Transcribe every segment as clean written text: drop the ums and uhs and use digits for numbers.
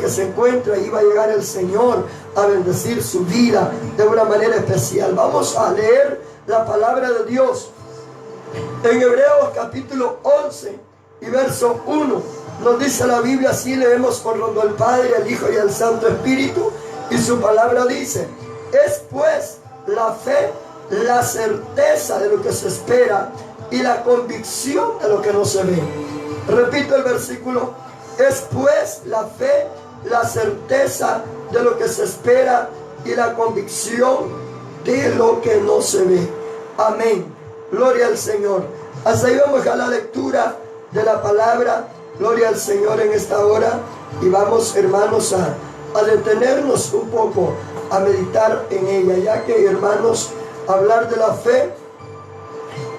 que se encuentra, y va a llegar el Señor a bendecir su vida de una manera especial. Vamos a leer la palabra de Dios en Hebreos capítulo 11 y verso 1. Nos dice la Biblia, así leemos honrando al Padre, al Hijo y al Santo Espíritu, y su palabra dice: es pues la fe la certeza de lo que se espera y la convicción de lo que no se ve. Repito el versículo: es pues la fe la certeza de lo que se espera y la convicción de lo que no se ve. Amén. Gloria al Señor. Hasta ahí vamos a la lectura de la palabra. Gloria al Señor en esta hora. Y vamos, hermanos, a detenernos un poco, a meditar en ella, ya que, hermanos, hablar de la fe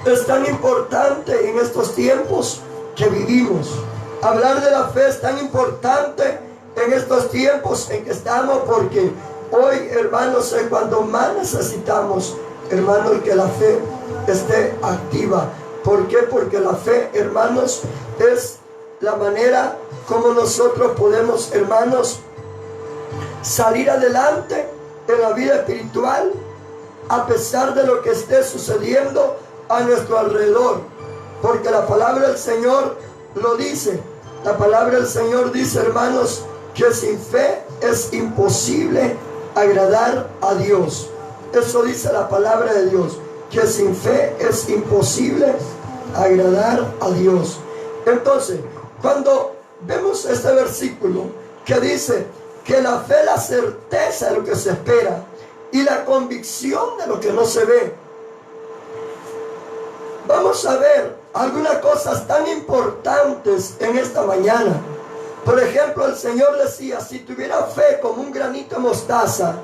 es tan importante en estos tiempos que vivimos. Hablar de la fe es tan importante en estos tiempos en que estamos, porque hoy, hermanos, es cuando más necesitamos, hermanos, que la fe esté activa. ¿Por qué? Porque la fe, hermanos, es la manera como nosotros podemos, hermanos, salir adelante en la vida espiritual a pesar de lo que esté sucediendo a nuestro alrededor. Porque la palabra del Señor lo dice. La palabra del Señor dice, hermanos, que sin fe es imposible agradar a Dios. Eso dice la palabra de Dios, que sin fe es imposible agradar a Dios. Entonces, cuando vemos este versículo que dice que la fe es la certeza de lo que se espera y la convicción de lo que no se ve, vamos a ver algunas cosas tan importantes en esta mañana. Por ejemplo, el Señor decía, si tuviera fe como un granito de mostaza,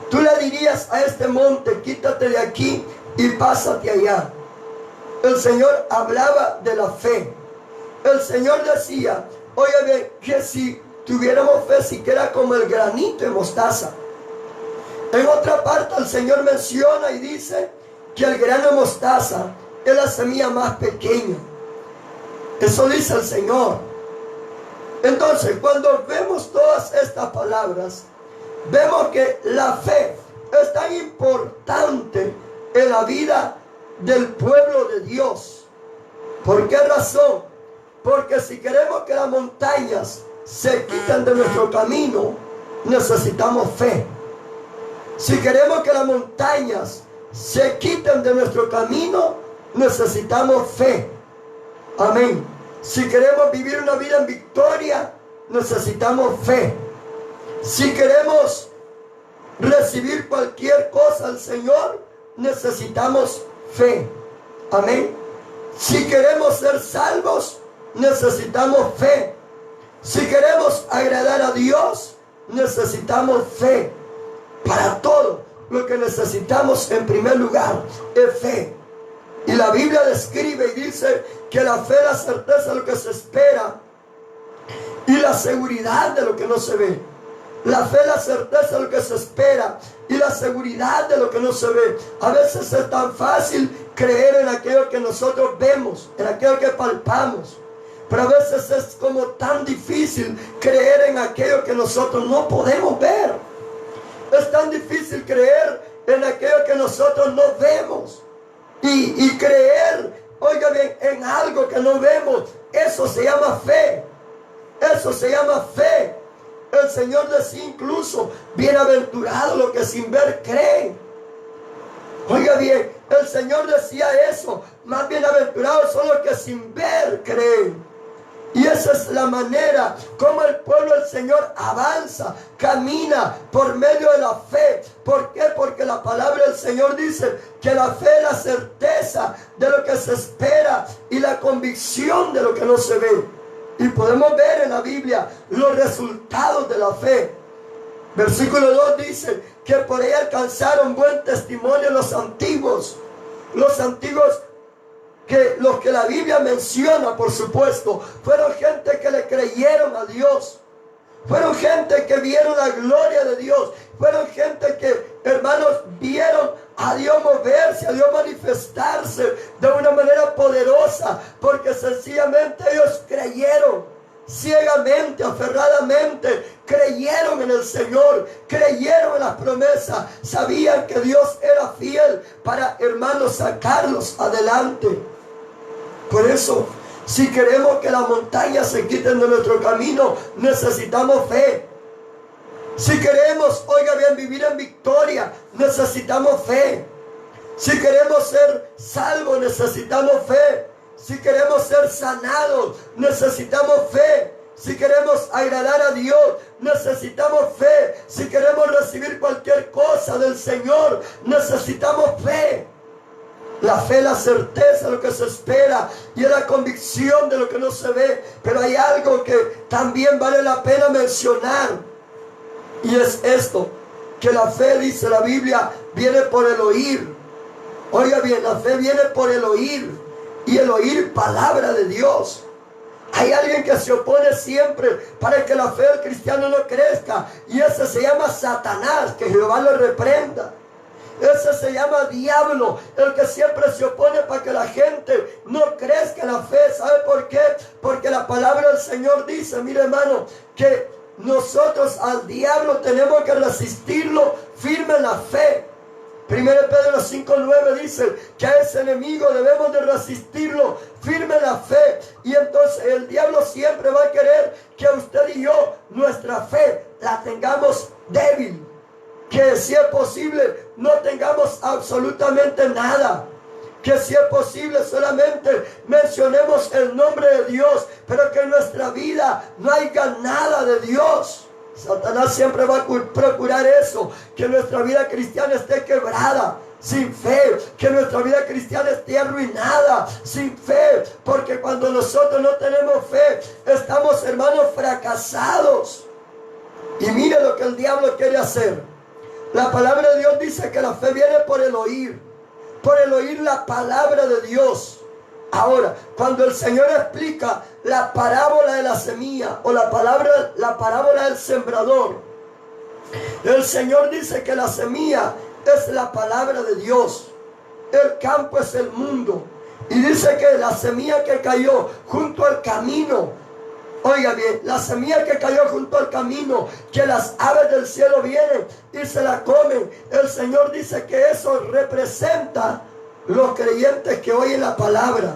tú le dirías a este monte, quítate de aquí y pásate allá. El Señor hablaba de la fe. El Señor decía, oye bien, que si tuviéramos fe siquiera como el granito de mostaza. En otra parte el Señor menciona y dice que el grano de mostaza es la semilla más pequeña. Eso dice el Señor. Entonces, cuando vemos todas estas palabras, vemos que la fe es tan importante en la vida del pueblo de Dios. ¿Por qué razón? Porque si queremos que las montañas se quiten de nuestro camino, necesitamos fe. Si queremos que las montañas se quiten de nuestro camino, necesitamos fe. Amén. Si queremos vivir una vida en victoria, necesitamos fe. Si queremos recibir cualquier cosa del Señor, necesitamos fe. Amén. Si queremos ser salvos, necesitamos fe. Si queremos agradar a Dios, necesitamos fe. Para todo lo que necesitamos en primer lugar es fe. Y la Biblia describe y dice que la fe es la certeza de lo que se espera y la seguridad de lo que no se ve. La fe es la certeza de lo que se espera y la seguridad de lo que no se ve. A veces es tan fácil creer en aquello que nosotros vemos, en aquello que palpamos. Pero a veces es como tan difícil creer en aquello que nosotros no podemos ver. Es tan difícil creer en aquello que nosotros no vemos. Y creer, oiga bien, en algo que no vemos, eso se llama fe. Eso se llama fe. El Señor decía incluso, bienaventurado los que sin ver creen. Oiga bien, el Señor decía eso, más bienaventurados son los que sin ver creen. Y esa es la manera como el pueblo del Señor avanza, camina por medio de la fe. ¿Por qué? Porque la palabra del Señor dice que la fe es la certeza de lo que se espera y la convicción de lo que no se ve. Y podemos ver en la Biblia los resultados de la fe. Versículo 2 dice que por ella alcanzaron buen testimonio los antiguos. Los antiguos, que los que la Biblia menciona, por supuesto, fueron gente que le creyeron a Dios. Fueron gente que vieron la gloria de Dios. Fueron gente que, hermanos, vieron a Dios moverse, a Dios manifestarse de una manera poderosa, porque sencillamente ellos creyeron. ciegamente, aferradamente, creyeron en el Señor, creyeron en las promesas, sabían que Dios era fiel para, hermanos, sacarlos adelante. Por eso, si queremos que las montañas se quiten de nuestro camino, necesitamos fe. Si queremos, oiga bien, vivir en victoria, necesitamos fe. Si queremos ser salvos, necesitamos fe. Si queremos ser sanados, necesitamos fe. Si queremos agradar a Dios, necesitamos fe. Si queremos recibir cualquier cosa del Señor, necesitamos fe. La fe es la certeza de lo que se espera y es la convicción de lo que no se ve. Pero hay algo que también vale la pena mencionar, y es esto, que la fe, dice la Biblia, viene por el oír. Oiga bien, la fe viene por el oír, y el oír palabra de Dios. Hay alguien que se opone siempre para que la fe del cristiano no crezca, y ese se llama Satanás, que Jehová lo reprenda. Ese se llama diablo, el que siempre se opone para que la gente no crezca en la fe. ¿Sabe por qué? Porque la palabra del Señor dice, mire hermano, que nosotros al diablo tenemos que resistirlo firme en la fe. 1 Pedro 5:9 dice que a ese enemigo debemos de resistirlo firme en la fe. Y entonces el diablo siempre va a querer que usted y yo, nuestra fe, la tengamos débil. Que si es posible no tengamos absolutamente nada. Que si es posible solamente mencionemos el nombre de Dios, pero que en nuestra vida no haya nada de Dios. Satanás siempre va a procurar eso, que nuestra vida cristiana esté quebrada, sin fe, que nuestra vida cristiana esté arruinada, sin fe, porque cuando nosotros no tenemos fe, estamos, hermanos, fracasados. Y mire lo que el diablo quiere hacer. La palabra de Dios dice que la fe viene por el oír la palabra de Dios. Ahora, cuando el Señor explica la parábola de la semilla o la parábola del sembrador, el Señor dice que la semilla es la palabra de Dios, el campo es el mundo, y dice que la semilla que cayó junto al camino, oiga bien, la semilla que cayó junto al camino, que las aves del cielo vienen y se la comen. El Señor dice que eso representa los creyentes que oyen la palabra.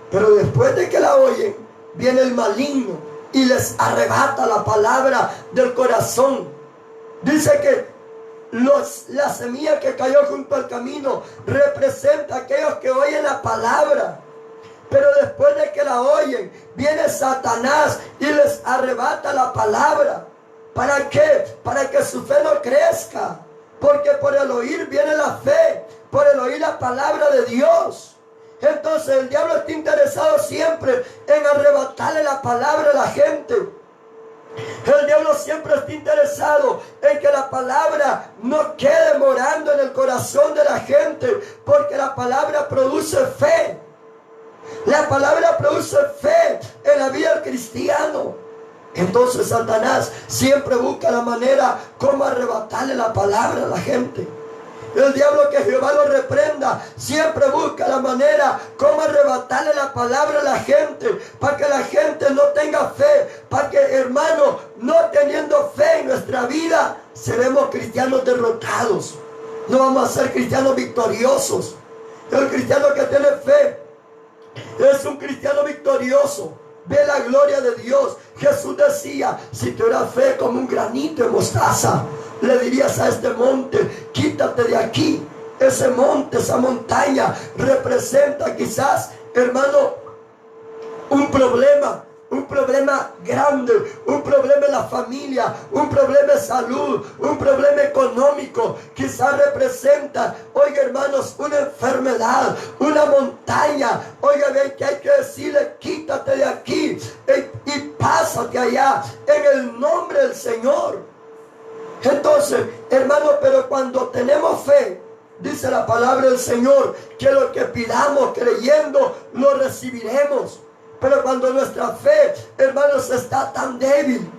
Pero después de que la oyen, viene el maligno y les arrebata la palabra del corazón. Dice que la semilla que cayó junto al camino representa a aquellos que oyen la palabra. Pero después de que la oyen, viene Satanás y les arrebata la palabra. ¿Para qué? Para que su fe no crezca. Porque por el oír viene la fe, por el oír la palabra de Dios. Entonces el diablo está interesado siempre en arrebatarle la palabra a la gente. El diablo siempre está interesado en que la palabra no quede morando en el corazón de la gente, porque la palabra produce fe. La palabra produce fe en la vida del cristiano. Entonces Satanás siempre busca la manera como arrebatarle la palabra a la gente. El diablo, que Jehová lo reprenda, siempre busca la manera como arrebatarle la palabra a la gente, para que la gente no tenga fe, para que, hermano, no teniendo fe en nuestra vida, seremos cristianos derrotados. No vamos a ser cristianos victoriosos. El cristiano que tiene fe es un cristiano victorioso. Ve la gloria de Dios. Jesús decía, si tuvieras fe como un granito de mostaza, le dirías a este monte, quítate de aquí. Ese monte, esa montaña representa quizás, hermano, un problema grande, un problema en la familia, un problema de salud, un problema económico. Quizás representa, oiga hermanos, una enfermedad, una montaña. Oiga bien, que hay que decirle, quítate de aquí y pásate allá en el nombre del Señor. Entonces, hermano, pero cuando tenemos fe, dice la palabra del Señor, que lo que pidamos creyendo lo recibiremos. Pero cuando nuestra fe, hermanos, está tan débil,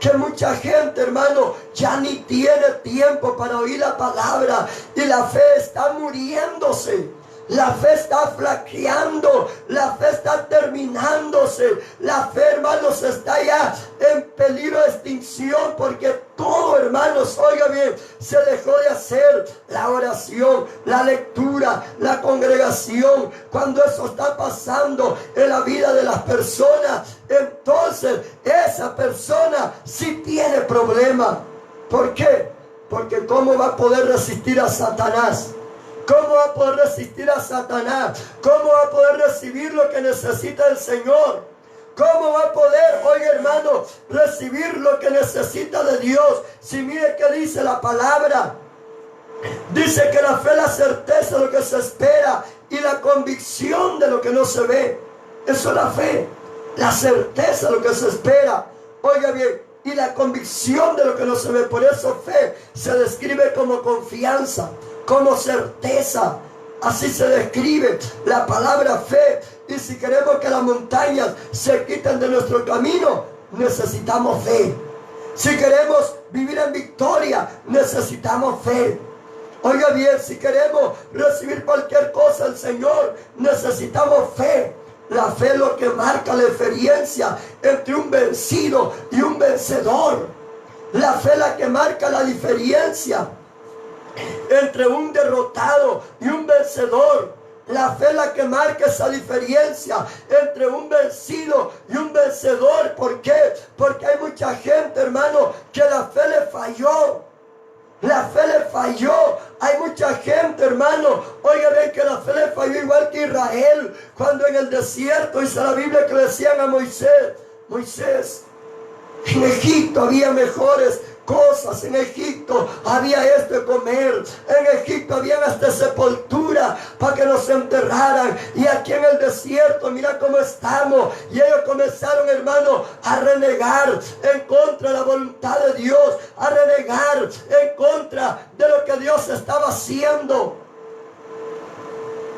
que mucha gente, hermano, ya ni tiene tiempo para oír la palabra, y la fe está muriéndose. La fe está flaqueando, la fe está terminándose, la fe, hermanos, está ya en peligro de extinción porque todo, hermanos, oiga bien, se dejó de hacer la oración, la lectura, la congregación. Cuando eso está pasando en la vida de las personas, entonces esa persona sí tiene problema. ¿Por qué? Porque ¿cómo va a poder resistir a Satanás? ¿Cómo va a poder resistir a Satanás? ¿Cómo va a poder recibir lo que necesita el Señor? ¿Cómo va a poder, oiga hermano, recibir lo que necesita de Dios? Si mire que dice la palabra. Dice que la fe es la certeza de lo que se espera y la convicción de lo que no se ve. Eso es la fe. La certeza de lo que se espera. Oiga bien, y la convicción de lo que no se ve. Por eso fe se describe como confianza, como certeza. Así se describe la palabra fe. Y si queremos que las montañas se quiten de nuestro camino, necesitamos fe. Si queremos vivir en victoria, necesitamos fe. Oiga bien, si queremos recibir cualquier cosa del Señor, necesitamos fe. La fe es lo que marca la diferencia entre un vencido y un vencedor. La fe es la que marca la diferencia entre un derrotado y un vencedor. La fe es la que marca esa diferencia entre un vencido y un vencedor. ¿Por qué? Porque hay mucha gente, hermano, que la fe le falló. La fe le falló. Hay mucha gente, hermano, oiga bien, que la fe le falló igual que Israel. Cuando en el desierto, dice la Biblia, que le decían a Moisés: Moisés, en Egipto había mejores cosas, en Egipto había esto de comer, en Egipto había hasta sepultura para que nos enterraran, y aquí en el desierto mira cómo estamos. Y ellos comenzaron, hermano, a renegar en contra de la voluntad de Dios, a renegar en contra de lo que Dios estaba haciendo.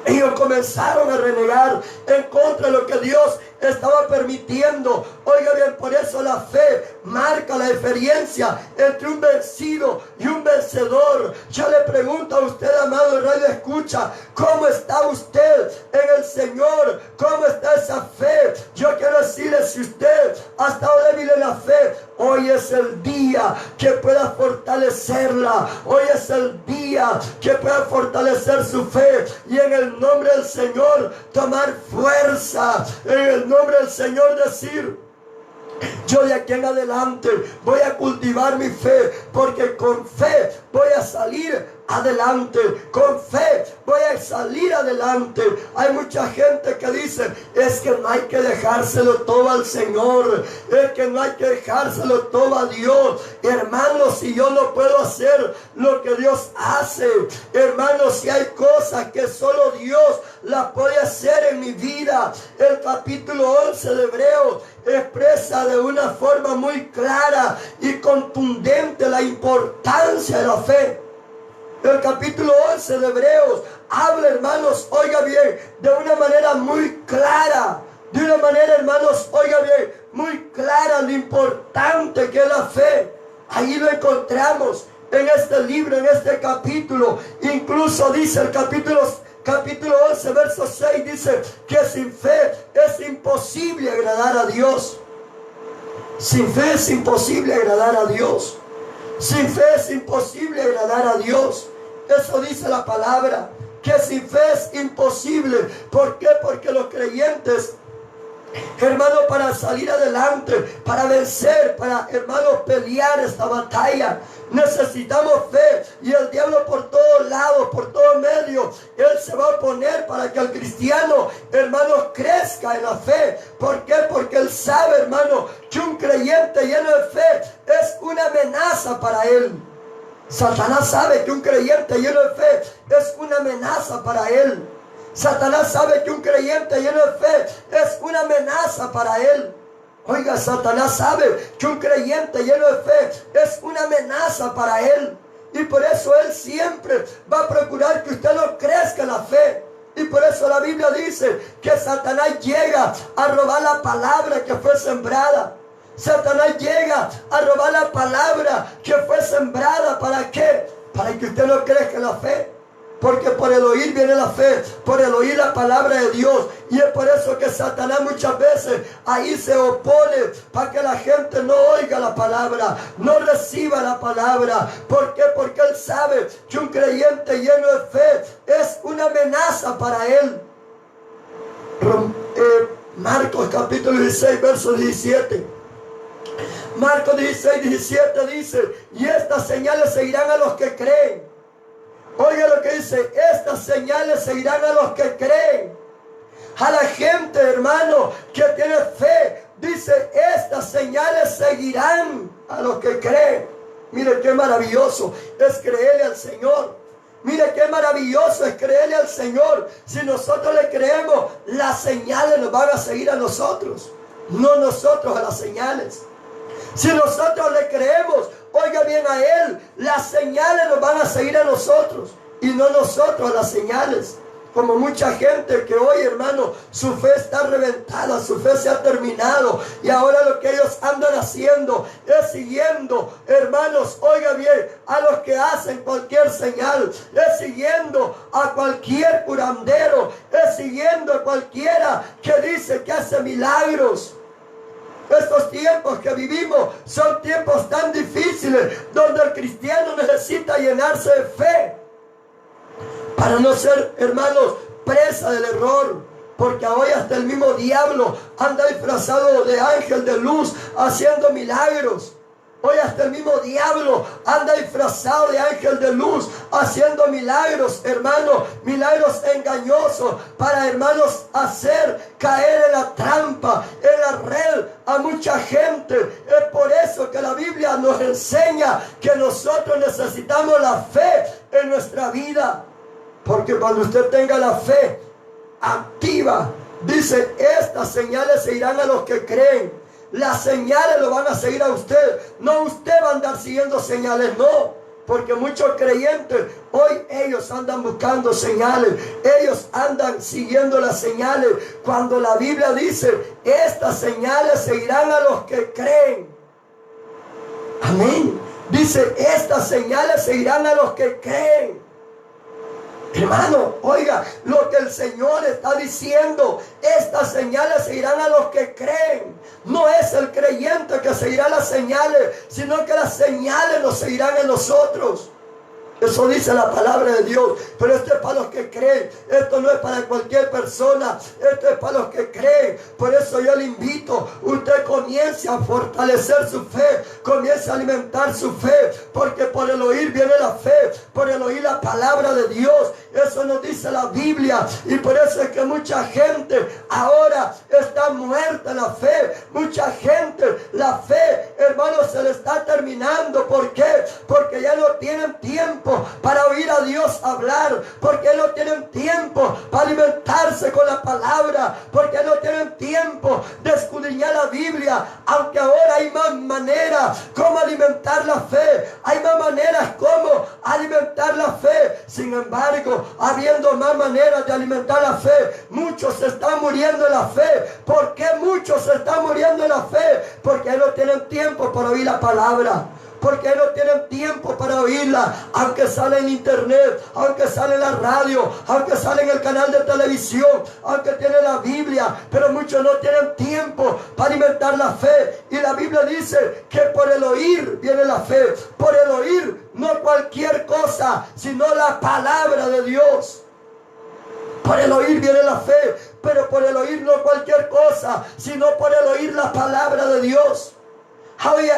Ellos comenzaron a renegar en contra de lo que Dios estaba permitiendo. Oiga bien, por eso la fe marca la diferencia entre un vencido y un vencedor. Yo le pregunto a usted, amado radio escucha, ¿cómo está usted en el Señor? ¿Cómo está esa fe? Yo quiero decirle, si usted ha estado débil en la fe, hoy es el día que pueda fortalecerla. Hoy es el día que pueda fortalecer su fe y en el nombre del Señor tomar fuerza. En el nombre del Señor decir: yo de aquí en adelante voy a cultivar mi fe, porque con fe voy a salir adelante. Con fe voy a salir adelante. Hay mucha gente que dice: es que no hay que dejárselo todo al Señor, es que no hay que dejárselo todo a Dios. Hermanos, si yo no puedo hacer lo que Dios hace, hermanos, si hay cosas que solo Dios las puede hacer en mi vida. El capítulo 11 de Hebreos expresa de una forma muy clara y contundente la importancia de la fe. El capítulo 11 de Hebreos habla, hermanos, oiga bien, de una manera muy clara. De una manera, hermanos, oiga bien, muy clara lo importante que es la fe. Ahí lo encontramos en este libro, en este capítulo. Incluso dice el capítulo 11, verso 6, dice que sin fe es imposible agradar a Dios. Sin fe es imposible agradar a Dios. Sin fe es imposible agradar a Dios. Eso dice la palabra, que sin fe es imposible. ¿Por qué? Porque los creyentes, hermano, para salir adelante, para vencer, para, hermanos, pelear esta batalla, necesitamos fe. Y el diablo por todos lados, por todo medio, él se va a oponer para que el cristiano, hermanos, crezca en la fe. ¿Por qué? Porque él sabe, hermano, que un creyente lleno de fe es una amenaza para él. Satanás sabe que un creyente lleno de fe es una amenaza para él. Satanás sabe que un creyente lleno de fe es una amenaza para él. Oiga, Satanás sabe que un creyente lleno de fe es una amenaza para él. Y por eso él siempre va a procurar que usted no crezca en la fe. Y por eso la Biblia dice que Satanás llega a robar la palabra que fue sembrada. Satanás llega a robar la palabra que fue sembrada. ¿Para qué? Para que usted no crezca en la fe. Porque por el oír viene la fe, por el oír la palabra de Dios. Y es por eso que Satanás muchas veces ahí se opone, para que la gente no oiga la palabra, no reciba la palabra. ¿Por qué? Porque él sabe que un creyente lleno de fe es una amenaza para él. Marcos capítulo 16, verso 17. Marcos 16, 17 dice: y estas señales seguirán a los que creen. Oiga lo que dice: estas señales seguirán a los que creen. A la gente, hermano, que tiene fe, dice: estas señales seguirán a los que creen. Mire qué maravilloso es creerle al Señor. Mire qué maravilloso es creerle al Señor. Si nosotros le creemos, las señales nos van a seguir a nosotros, no nosotros a las señales. Si nosotros le creemos, oiga bien, a Él, las señales nos van a seguir a nosotros y no nosotros a las señales. Como mucha gente que hoy, hermano, su fe está reventada, su fe se ha terminado, y ahora lo que ellos andan haciendo es siguiendo, hermanos, oiga bien, a los que hacen cualquier señal, es siguiendo a cualquier curandero, es siguiendo a cualquiera que dice que hace milagros. Estos tiempos que vivimos son tiempos tan difíciles, donde el cristiano necesita llenarse de fe para no ser, hermanos, presa del error. Porque hoy hasta el mismo diablo anda disfrazado de ángel de luz haciendo milagros. Hoy hasta el mismo diablo anda disfrazado de ángel de luz haciendo milagros, hermanos, milagros engañosos para, hermanos, hacer caer en la trampa, en la red a mucha gente. Es por eso que la Biblia nos enseña que nosotros necesitamos la fe en nuestra vida. Porque cuando usted tenga la fe activa, dice: estas señales seguirán a los que creen. Las señales lo van a seguir a usted. No usted va a andar siguiendo señales, no. Porque muchos creyentes hoy ellos andan buscando señales. Ellos andan siguiendo las señales. Cuando la Biblia dice: estas señales seguirán a los que creen. Amén. Dice: estas señales seguirán a los que creen. Hermano, oiga lo que el Señor está diciendo: estas señales seguirán a los que creen. No es el creyente que seguirá las señales, sino que las señales nos seguirán a nosotros. Eso dice la palabra de Dios. Pero esto es para los que creen. Esto no es para cualquier persona. Esto es para los que creen. Por eso yo le invito: usted comience a fortalecer su fe. Comience a alimentar su fe. Porque por el oír viene la fe. Por el oír la palabra de Dios. Eso nos dice la Biblia. Y por eso es que mucha gente ahora está muerta en la fe. Mucha gente, la fe, hermanos, se le está terminando. ¿Por qué? Porque ya no tienen tiempo para oír a Dios hablar, porque no tienen tiempo para alimentarse con la palabra, porque no tienen tiempo de escudriñar la Biblia. Aunque ahora hay más maneras como alimentar la fe, hay más maneras como alimentar la fe. Sin embargo, habiendo más maneras de alimentar la fe, muchos se están muriendo en la fe. ¿Por qué muchos se están muriendo en la fe? Porque no tienen tiempo para oír la palabra. Porque no tienen tiempo para oírla, aunque sale en internet, aunque sale en la radio, aunque sale en el canal de televisión, aunque tiene la Biblia, pero muchos no tienen tiempo para alimentar la fe. Y la Biblia dice que por el oír viene la fe. Por el oír, no cualquier cosa, sino la palabra de Dios. Por el oír viene la fe, pero por el oír no cualquier cosa, sino por el oír la palabra de Dios. Hoy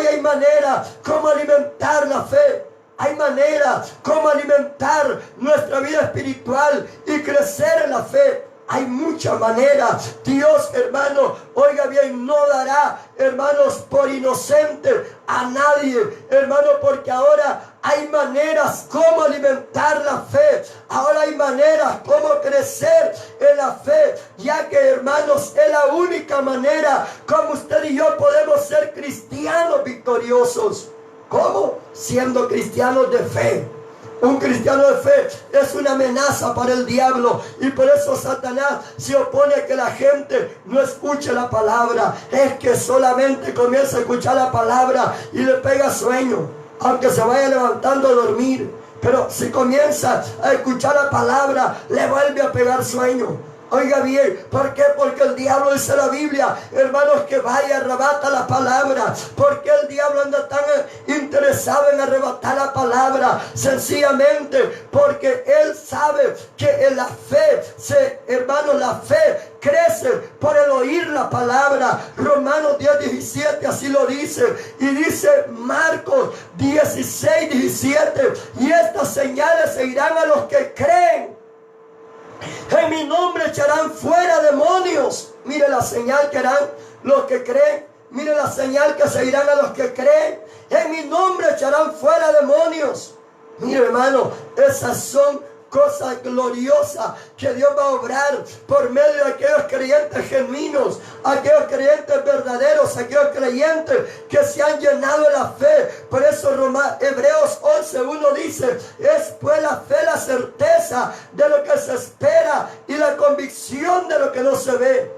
hay manera como alimentar la fe. Hay manera como alimentar nuestra vida espiritual y crecer en la fe. Hay muchas maneras. Dios, hermano, oiga bien, no dará, hermanos, por inocente a nadie, hermano, porque ahora hay maneras como alimentar la fe. Ahora hay maneras como crecer en la fe, ya que, hermanos, es la única manera como usted y yo podemos ser cristianos victoriosos. ¿Cómo? Siendo cristianos de fe. Un cristiano de fe es una amenaza para el diablo, y por eso Satanás se opone a que la gente no escuche la palabra. Es que solamente comienza a escuchar la palabra y le pega sueño, aunque se vaya levantando a dormir. Pero si comienza a escuchar la palabra, le vuelve a pegar sueño. Oiga bien, ¿por qué? Porque el diablo, dice la Biblia, hermanos, que vaya, arrebata la palabra. ¿Por qué el diablo anda tan interesado en arrebatar la palabra? Sencillamente porque él sabe que en la fe, hermanos, la fe crece por el oír la palabra. Romanos 10:17 así lo dice. Y dice Marcos 16:17, y estas señales seguirán a los que creen. En mi nombre echarán fuera demonios. Mire la señal que harán los que creen. Mire la señal que seguirán a los que creen. En mi nombre echarán fuera demonios. Mire, hermano, esas son cosas gloriosas que Dios va a obrar por medio de aquellos creyentes genuinos, aquellos creyentes verdaderos, aquellos creyentes que se han llenado de la fe. Por eso Hebreos 11:1 dice: es pues la fe la certeza de lo que se espera y la convicción de lo que no se ve.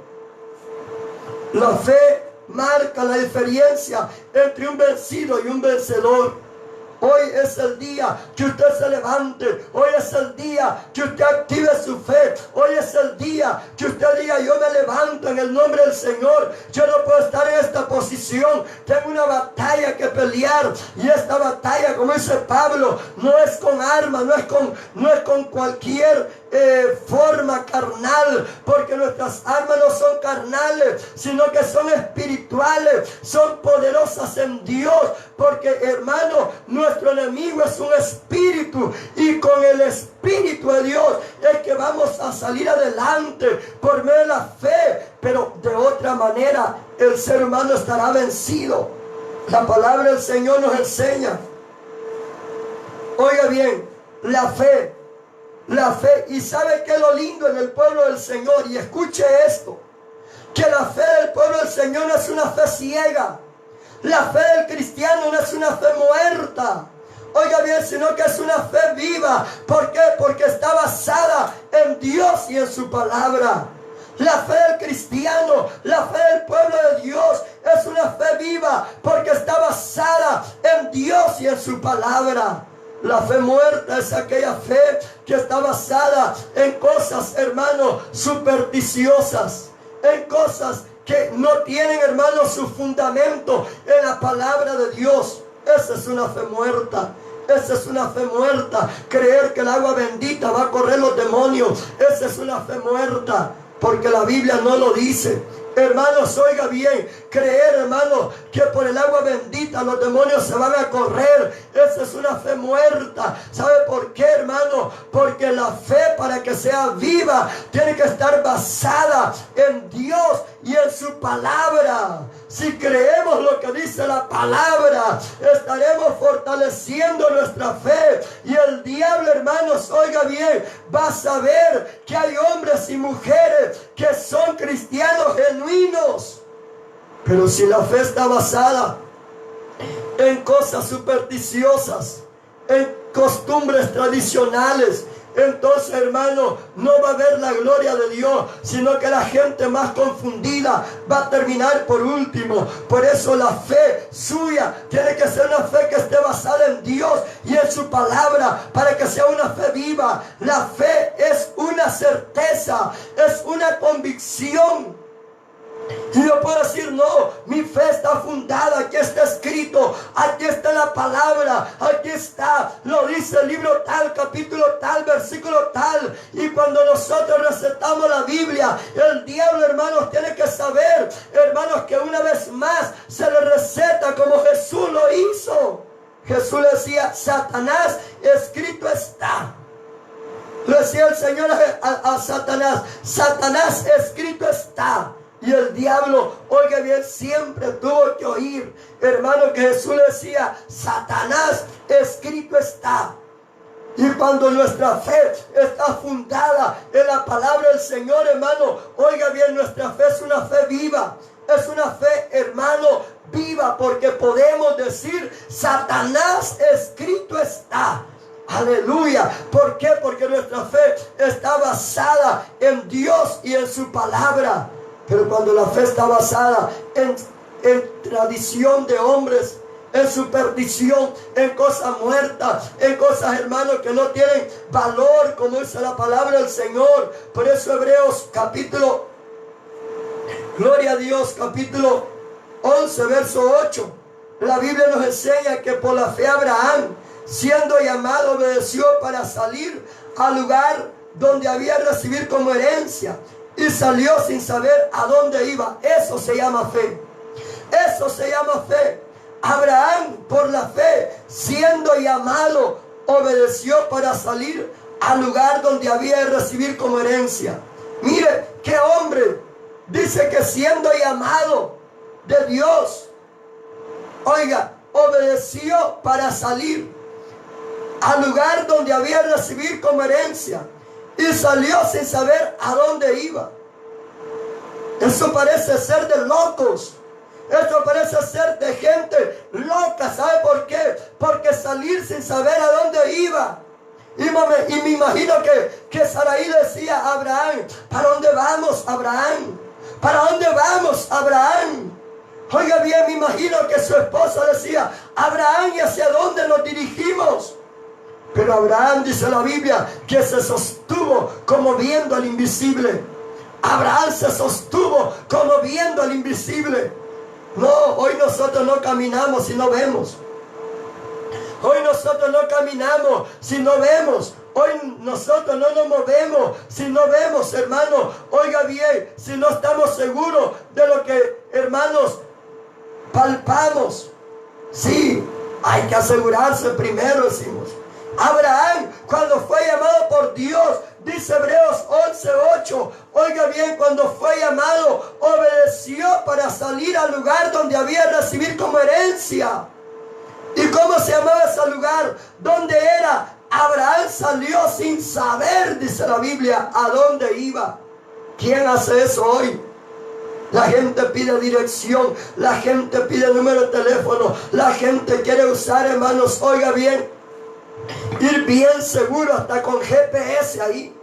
La fe marca la diferencia entre un vencido y un vencedor. Hoy es el día que usted se levante. Hoy es el día que usted active su fe. Hoy es el día que usted diga: yo me levanto en el nombre del Señor. Yo no puedo estar en esta posición. Tengo una batalla que pelear. Y esta batalla, como dice Pablo, no es con armas, no es con cualquier forma carnal, porque nuestras armas no son carnales, sino que son espirituales, son poderosas en Dios. Porque, hermano, nuestro enemigo es un espíritu, y con el Espíritu de Dios es que vamos a salir adelante por medio de la fe. Pero de otra manera el ser humano estará vencido. La palabra del Señor nos enseña, oiga bien, la fe. Y sabe que lo lindo en el pueblo del Señor, y escuche esto, que la fe del pueblo del Señor no es una fe ciega. La fe del cristiano no es una fe muerta, oiga bien, sino que es una fe viva. ¿Por qué? Porque está basada en Dios y en su palabra. La fe del cristiano, la fe del pueblo de Dios es una fe viva porque está basada en Dios y en su palabra. La fe muerta es aquella fe que está basada en cosas, hermanos, supersticiosas, en cosas que no tienen, hermanos, su fundamento en la palabra de Dios. Esa es una fe muerta. Esa es una fe muerta. Creer que el agua bendita va a correr los demonios, esa es una fe muerta, porque la Biblia no lo dice. Hermanos, oiga bien, creer, hermanos, que por el agua bendita los demonios se van a correr, esa es una fe muerta. ¿Sabe por qué, hermano? Porque la fe, para que sea viva, tiene que estar basada en Dios y en su palabra. Si creemos lo que dice la palabra, estaremos fortaleciendo nuestra fe. Y el diablo, hermanos, oiga bien, va a saber que hay hombres y mujeres que son cristianos genuinos. Pero si la fe está basada en cosas supersticiosas, en costumbres tradicionales, entonces, hermano, no va a haber la gloria de Dios, sino que la gente más confundida va a terminar por último. Por eso la fe suya tiene que ser una fe que esté basada en Dios y en su palabra, para que sea una fe viva. La fe es una certeza, es una convicción. Y yo puedo decir: no, mi fe está fundada, aquí está escrito, aquí está la palabra, aquí está, lo dice el libro tal, capítulo tal, versículo tal. Y cuando nosotros recetamos la Biblia, el diablo, hermanos, tiene que saber, hermanos, que una vez más se le receta como Jesús lo hizo. Jesús le decía: Satanás, escrito está. Le decía el Señor a Satanás: Satanás, escrito está. Y el diablo, oiga bien, siempre tuvo que oír, hermano, que Jesús le decía: Satanás, escrito está. Y cuando nuestra fe está fundada en la palabra del Señor, hermano, oiga bien, nuestra fe es una fe viva. Es una fe, hermano, viva, porque podemos decir: Satanás, escrito está. Aleluya. ¿Por qué? Porque nuestra fe está basada en Dios y en su palabra. Pero cuando la fe está basada en tradición de hombres, en superstición, en cosas muertas, en cosas, hermanos, que no tienen valor, como dice la palabra del Señor. Por eso Hebreos capítulo, gloria a Dios, capítulo 11, verso 8. La Biblia nos enseña que por la fe Abraham, siendo llamado, obedeció para salir al lugar donde había de recibir como herencia, y salió sin saber a dónde iba. Eso se llama fe. Eso se llama fe. Abraham, por la fe, siendo llamado, obedeció para salir al lugar donde había de recibir como herencia. Mire, qué hombre. Dice que siendo llamado de Dios, oiga, obedeció para salir al lugar donde había de recibir como herencia, y salió sin saber a dónde iba. Eso parece ser de locos. Eso parece ser de gente loca. ¿Sabe por qué? Porque salir sin saber a dónde iba. Y me imagino que Sarai decía a Abraham: ¿para dónde vamos, Abraham? ¿Para dónde vamos, Abraham? Oiga bien, me imagino que su esposa decía: Abraham, ¿y hacia dónde nos dirigimos? Pero Abraham, dice la Biblia, que se sostuvo como viendo al invisible. Abraham se sostuvo como viendo al invisible. No, hoy nosotros no caminamos si no vemos. Hoy nosotros no caminamos si no vemos. Hoy nosotros no nos movemos si no vemos, hermanos. Oiga bien, si no estamos seguros de lo que, hermanos, palpamos. Sí, hay que asegurarse primero, decimos. Abraham, cuando fue llamado por Dios, dice Hebreos 11:8, oiga bien, cuando fue llamado, obedeció para salir al lugar donde había de recibir como herencia. ¿Y cómo se llamaba ese lugar? ¿Dónde era? Abraham salió sin saber, dice la Biblia, a dónde iba. ¿Quién hace eso hoy? La gente pide dirección, la gente pide número de teléfono, la gente quiere usar, hermanos, oiga bien, ir bien seguro, hasta con GPS ahí.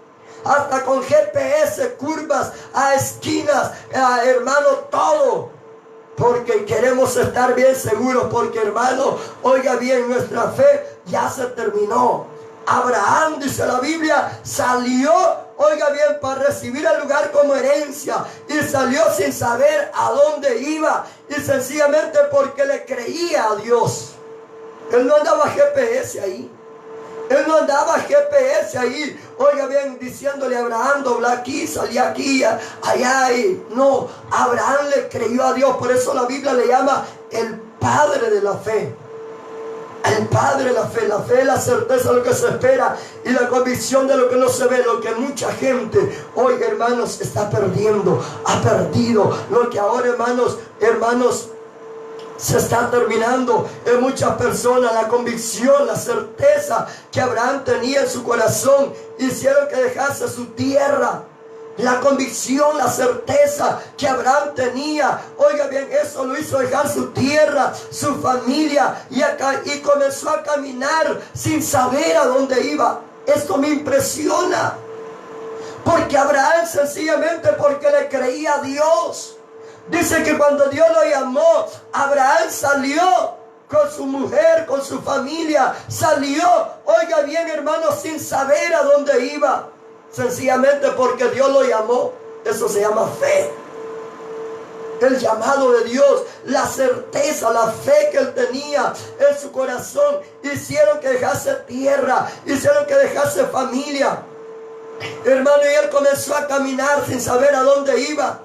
Hasta con GPS, curvas, a esquinas, hermano, todo. Porque queremos estar bien seguros. Porque, hermano, oiga bien, nuestra fe ya se terminó. Abraham, dice la Biblia, salió, oiga bien, para recibir el lugar como herencia. Y salió sin saber a dónde iba. Y sencillamente porque le creía a Dios. Él no andaba GPS ahí. Él no andaba GPS ahí, oiga bien, diciéndole a Abraham: dobla aquí, salí aquí, allá. No, Abraham le creyó a Dios. Por eso la Biblia le llama el padre de la fe. El padre de la fe. La fe es la certeza de lo que se espera y la convicción de lo que no se ve. Lo que mucha gente hoy, hermanos, está perdiendo. Ha perdido lo que ahora, hermanos, se está terminando en muchas personas. La convicción, la certeza que Abraham tenía en su corazón hicieron que dejase su tierra. La convicción, la certeza que Abraham tenía, oiga bien, eso lo hizo dejar su tierra, su familia, y comenzó a caminar sin saber a dónde iba. Esto me impresiona, porque Abraham, sencillamente porque le creía a Dios. Dice que cuando Dios lo llamó, Abraham salió con su mujer, con su familia. Salió, oiga bien, hermano, sin saber a dónde iba. Sencillamente porque Dios lo llamó. Eso se llama fe. El llamado de Dios, la certeza, la fe que él tenía en su corazón, hicieron que dejase tierra, hicieron que dejase familia. Hermano, y él comenzó a caminar sin saber a dónde iba.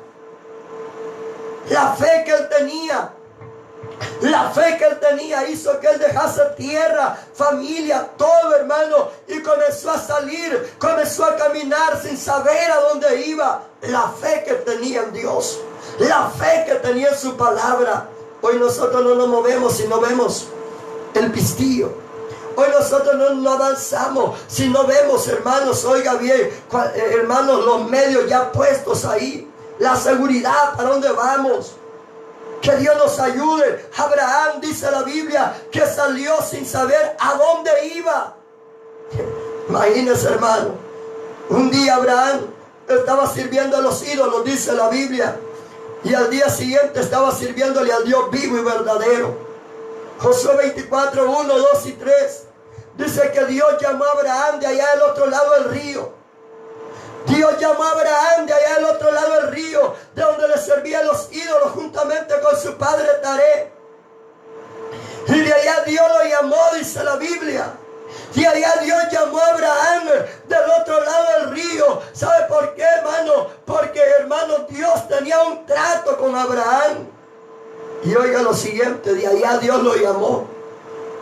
La fe que él tenía, hizo que él dejase tierra, familia, todo, hermano, y comenzó a salir, comenzó a caminar sin saber a dónde iba. La fe que tenía en Dios, la fe que tenía en su palabra. Hoy nosotros no nos movemos si no vemos el pistillo. Hoy nosotros no avanzamos si no vemos, hermanos, oiga bien, hermanos, los medios ya puestos ahí. La seguridad, ¿para dónde vamos? Que Dios nos ayude. Abraham, dice la Biblia, que salió sin saber a dónde iba. Imagínense, hermano. Un día Abraham estaba sirviendo a los ídolos, dice la Biblia. Y al día siguiente estaba sirviéndole al Dios vivo y verdadero. Josué 24, 1, 2 y 3. Dice que Dios llamó a Abraham de allá del otro lado del río. Dios llamó a Abraham de allá del otro lado del río, de donde le servían los ídolos juntamente con su padre Taré. Y de allá Dios lo llamó, dice la Biblia. Y allá Dios llamó a Abraham del otro lado del río. ¿Sabe por qué, hermano? Porque, hermano, Dios tenía un trato con Abraham. Y oiga lo siguiente, de allá Dios lo llamó.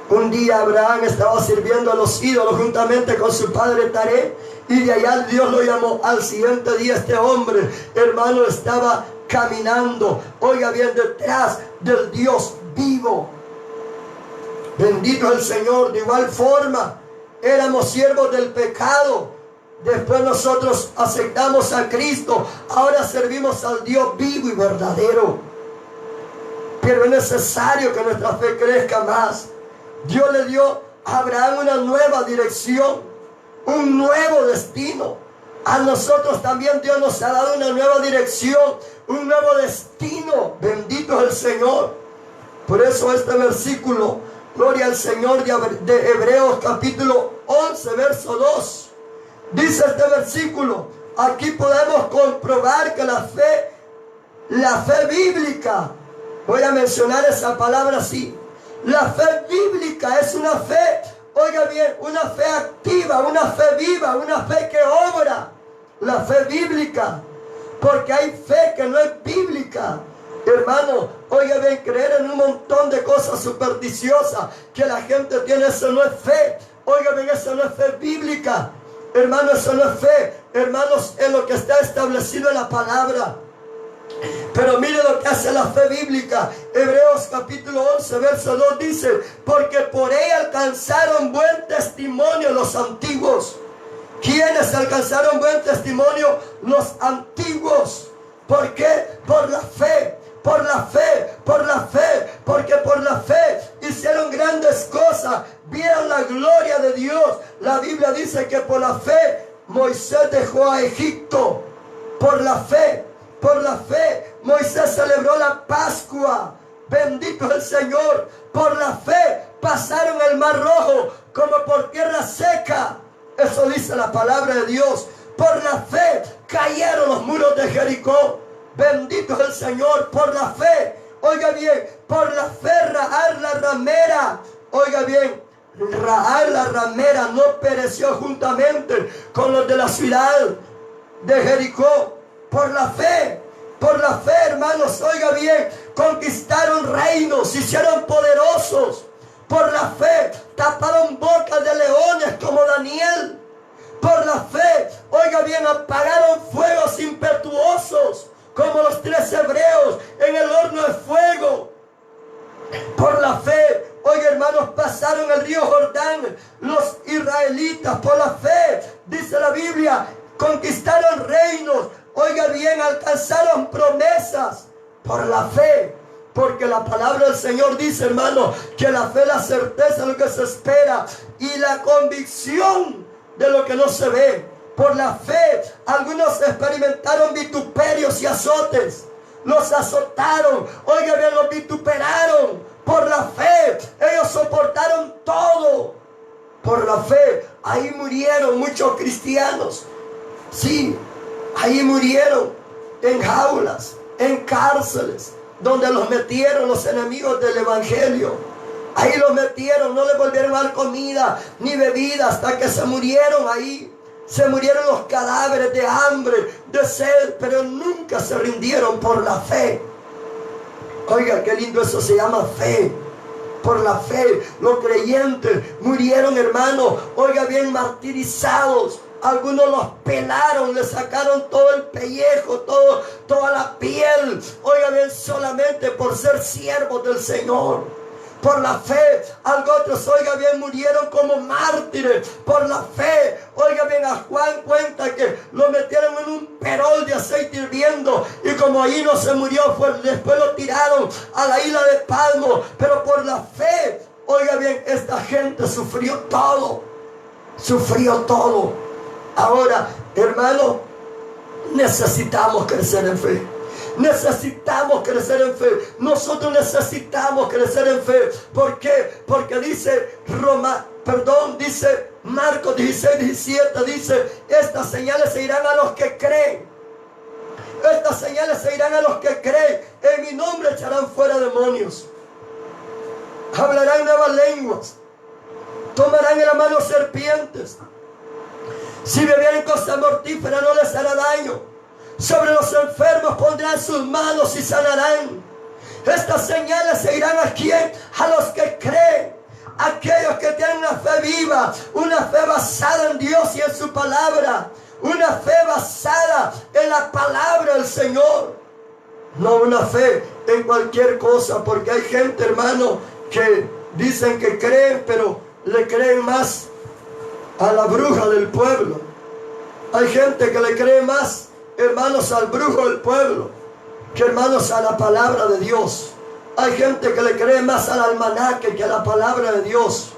Un día Abraham estaba sirviendo a los ídolos juntamente con su padre Taré. Y de allá Dios lo llamó. Al siguiente día este hombre, hermano, estaba caminando, oiga bien, detrás del Dios vivo. Bendito el Señor. De igual forma, éramos siervos del pecado. Después nosotros aceptamos a Cristo. Ahora servimos al Dios vivo y verdadero. Pero es necesario que nuestra fe crezca más. Dios le dio a Abraham una nueva dirección, un nuevo destino. A nosotros también Dios nos ha dado una nueva dirección, un nuevo destino. Bendito es el Señor. Por eso este versículo, gloria al Señor, de Hebreos capítulo 11, verso 2. Dice este versículo, aquí podemos comprobar que la fe bíblica, voy a mencionar esa palabra así. La fe bíblica es una fe, oiga bien, una fe activa, una fe viva, una fe que obra. La fe bíblica, porque hay fe que no es bíblica. Hermano, oiga bien, creer en un montón de cosas supersticiosas que la gente tiene, eso no es fe. Oiga bien, eso no es fe bíblica. Hermano, eso no es fe. Hermanos, es lo que está establecido en la palabra. Pero mire lo que hace la fe bíblica. Hebreos capítulo 11, verso 2 dice, porque por ella alcanzaron buen testimonio los antiguos. ¿Quiénes alcanzaron buen testimonio? Los antiguos. ¿Por qué? Por la fe. Por la fe, por la fe, porque por la fe hicieron grandes cosas, vieron la gloria de Dios. La Biblia dice que por la fe Moisés dejó a Egipto. Por la fe Moisés celebró la Pascua. Bendito es el Señor. Por la fe pasaron el Mar Rojo como por tierra seca. Eso dice la palabra de Dios. Por la fe cayeron los muros de Jericó. Bendito es el Señor. Por la fe, oiga bien, por la fe Rahab la ramera, oiga bien, Rahab la ramera no pereció juntamente con los de la ciudad de Jericó. Por la fe, hermanos, oiga bien, conquistaron reinos, se hicieron poderosos. Por la fe taparon bocas de leones como Daniel. Por la fe, oiga bien, apagaron fuegos impetuosos como los 3 hebreos en el horno de fuego. Por la fe, oiga hermanos, pasaron el río Jordán los israelitas. Por la fe, dice la Biblia, conquistaron reinos. Oiga bien, alcanzaron promesas. Por la fe, porque la palabra del Señor dice, hermano, que la fe es la certeza de lo que se espera y la convicción de lo que no se ve. Por la fe, algunos experimentaron vituperios y azotes. Los azotaron, oiga bien, los vituperaron. Por la fe, ellos soportaron todo. Por la fe, ahí murieron muchos cristianos. Sí, ahí murieron en jaulas, en cárceles, donde los metieron los enemigos del evangelio. Ahí los metieron, no les volvieron a dar comida ni bebida hasta que se murieron ahí. Se murieron los cadáveres de hambre, de sed, pero nunca se rindieron por la fe. Oiga, qué lindo eso se llama fe. Por la fe, los creyentes murieron, hermano, oiga bien, martirizados. Algunos los pelaron, le sacaron todo el pellejo, toda la piel. Oiga bien, solamente por ser siervos del Señor. Por la fe, otros, oiga bien, murieron como mártires. Por la fe, oiga bien, a Juan cuenta que lo metieron en un perol de aceite hirviendo. Y como ahí no se murió, después lo tiraron a la isla de Patmos. Pero por la fe, oiga bien, esta gente sufrió todo. Sufrió todo. Ahora, hermano, necesitamos crecer en fe. Necesitamos crecer en fe. Nosotros necesitamos crecer en fe. ¿Por qué? Porque dice dice Marcos 16, 17, dice, estas señales se irán a los que creen. Estas señales se irán a los que creen. En mi nombre echarán fuera demonios. Hablarán nuevas lenguas. Tomarán en la mano serpientes. Si bebieren cosa mortífera no les hará daño. Sobre los enfermos pondrán sus manos y sanarán. Estas señales se irán a quién? A los que creen. Aquellos que tienen una fe viva, una fe basada en Dios y en su palabra. Una fe basada en la palabra del Señor. No una fe en cualquier cosa, porque hay gente, hermano, que dicen que creen, pero le creen más a la bruja del pueblo. Hay gente que le cree más, hermanos, al brujo del pueblo que, hermanos, a la palabra de Dios. Hay gente que le cree más al almanaque que a la palabra de Dios.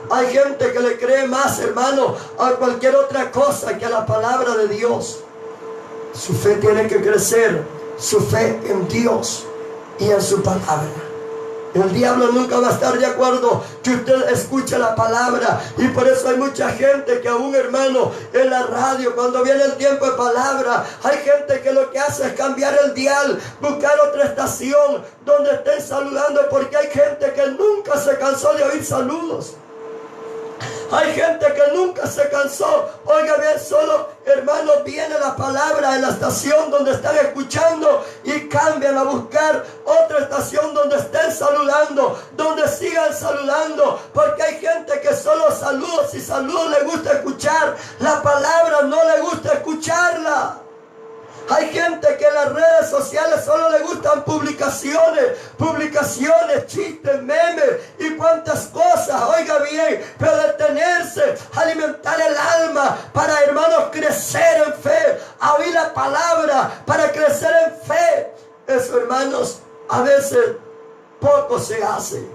Hay gente que le cree más, hermano, a cualquier otra cosa que a la palabra de Dios. Su fe tiene que crecer, su fe en Dios y en su palabra. El diablo nunca va a estar de acuerdo que usted escuche la palabra. Y por eso hay mucha gente que aún, hermano, en la radio, cuando viene el tiempo de palabra, hay gente que lo que hace es cambiar el dial, buscar otra estación donde estén saludando, porque hay gente que nunca se cansó de oír saludos. Hay gente que nunca se cansó. Oiga bien, solo, hermanos, viene la palabra en la estación donde están escuchando y cambian a buscar otra estación donde estén saludando, donde sigan saludando, porque hay gente que solo saludos y saludos le gusta escuchar. La palabra no le gusta escucharla. Hay gente que en las redes sociales solo le gustan publicaciones, chistes, memes y cuantas cosas. Oiga bien, pero detenerse, alimentar el alma para, hermanos, crecer en fe, a oír la palabra para crecer en fe. Eso, hermanos, a veces poco se hace.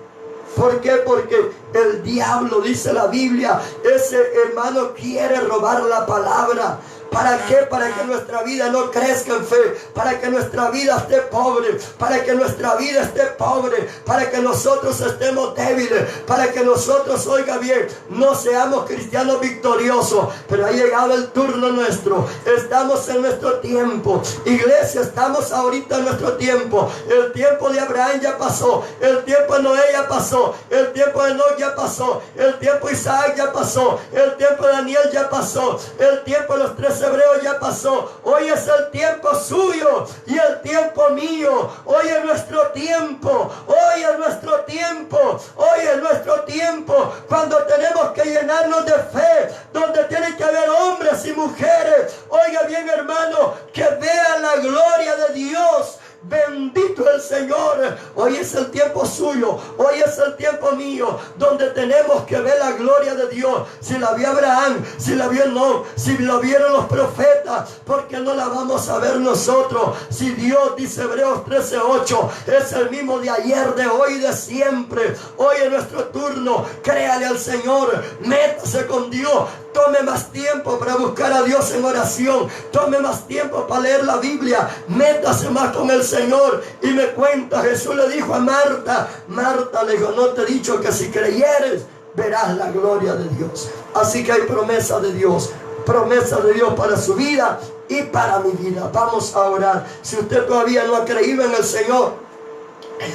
¿Por qué? Porque el diablo, dice la Biblia, ese hermano quiere robar la palabra. ¿Para qué? Para que nuestra vida no crezca en fe, para que nuestra vida esté pobre, para que nuestra vida esté pobre, para que nosotros estemos débiles, para que nosotros, oiga bien, no seamos cristianos victoriosos. Pero ha llegado el turno nuestro, estamos en nuestro tiempo. Iglesia, estamos ahorita en nuestro tiempo. El tiempo de Abraham ya pasó, el tiempo de Noé ya pasó, el tiempo de Enoch ya pasó, el tiempo de Isaac ya pasó, el tiempo de Daniel ya pasó, el tiempo de los 13 hebreos ya pasó. Hoy es el tiempo suyo y el tiempo mío. Hoy es nuestro tiempo. Hoy es nuestro tiempo. Hoy es nuestro tiempo. Cuando tenemos que llenarnos de fe. Donde tiene que haber hombres y mujeres. Oiga bien, hermano, que vean la gloria de Dios. Bendito el Señor. Hoy es el tiempo suyo, hoy es el tiempo mío, donde tenemos que ver la gloria de Dios. Si la vio Abraham, si la vio Enoch, si la vieron los profetas, ¿por qué no la vamos a ver nosotros? Si Dios, dice Hebreos 13:8, es el mismo de ayer, de hoy y de siempre. Hoy es nuestro turno. Créale al Señor, métase con Dios. Tome más tiempo para buscar a Dios en oración. Tome más tiempo para leer la Biblia. Métase más con el Señor. Y me cuenta, Jesús le dijo a Marta. Marta le dijo, no te he dicho que si creyeres, verás la gloria de Dios. Así que hay promesa de Dios. Promesa de Dios para su vida y para mi vida. Vamos a orar. Si usted todavía no ha creído en el Señor,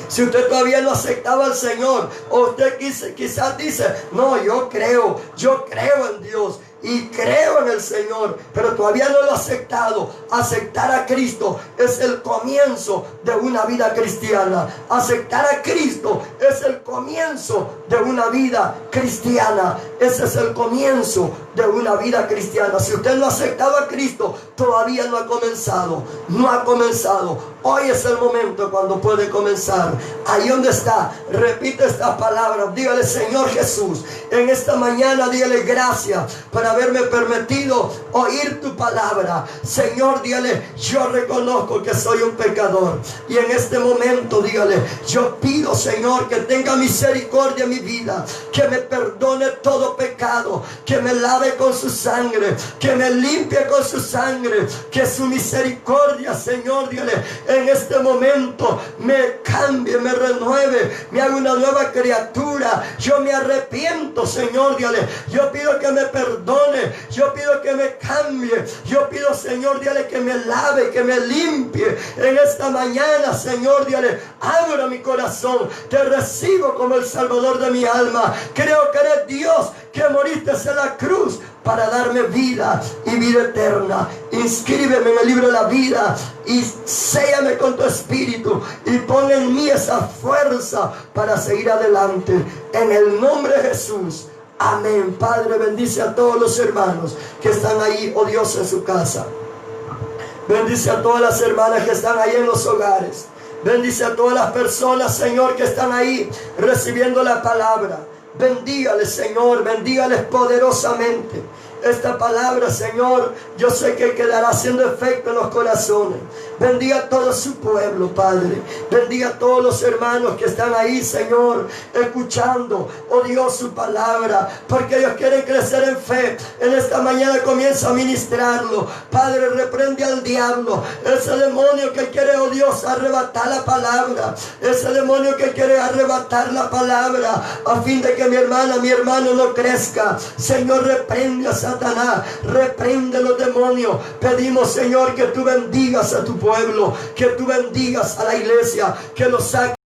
si usted todavía no aceptaba al Señor, o usted quizás dice, no, yo creo en Dios y creo en el Señor, pero todavía no lo ha aceptado. Aceptar a Cristo es el comienzo de una vida cristiana. Aceptar a Cristo es el comienzo de una vida cristiana. Ese es el comienzo de una vida cristiana. Si usted no ha aceptado a Cristo, todavía no ha comenzado. No ha comenzado. Hoy es el momento cuando puede comenzar. Ahí donde está, repite estas palabras. Dígale, Señor Jesús, en esta mañana dígale gracias para haberme permitido oír tu palabra. Señor, dígale, yo reconozco que soy un pecador. Y en este momento, dígale, yo pido, Señor, que tenga misericordia en mi vida, que me perdone todo pecado, que me lave con su sangre, que me limpie con su sangre, que su misericordia, Señor, dígale, en este momento me cambie, me renueve, me haga una nueva criatura. Yo me arrepiento, Señor, dígale, yo pido que me perdone, yo pido que me cambie, yo pido, Señor, dígale, que me lave, que me limpie. En esta mañana, Señor, dígale, abra mi corazón, te recibo como el Salvador de mi alma. Creo que eres Dios, que moriste en la cruz para darme vida y vida eterna. Inscríbeme en el libro de la vida y séllame con tu espíritu y pon en mí esa fuerza para seguir adelante. En el nombre de Jesús. Amén. Padre, bendice a todos los hermanos que están ahí, oh Dios, en su casa. Bendice a todas las hermanas que están ahí en los hogares. Bendice a todas las personas, Señor, que están ahí recibiendo la palabra. Bendígales, Señor, bendígales poderosamente. Esta palabra, Señor, yo sé que quedará haciendo efecto en los corazones. Bendiga a todo su pueblo, Padre. Bendiga a todos los hermanos que están ahí, Señor, escuchando, oh Dios, su palabra, porque ellos quieren crecer en fe. En esta mañana comienza a ministrarlo. Padre, reprende al diablo, ese demonio que quiere, oh Dios, arrebatar la palabra, ese demonio que quiere arrebatar la palabra, a fin de que mi hermana, mi hermano no crezca. Señor, reprende a Satanás, reprende los demonios. Pedimos, Señor, que tú bendigas a tu pueblo, que tú bendigas a la iglesia, que los saques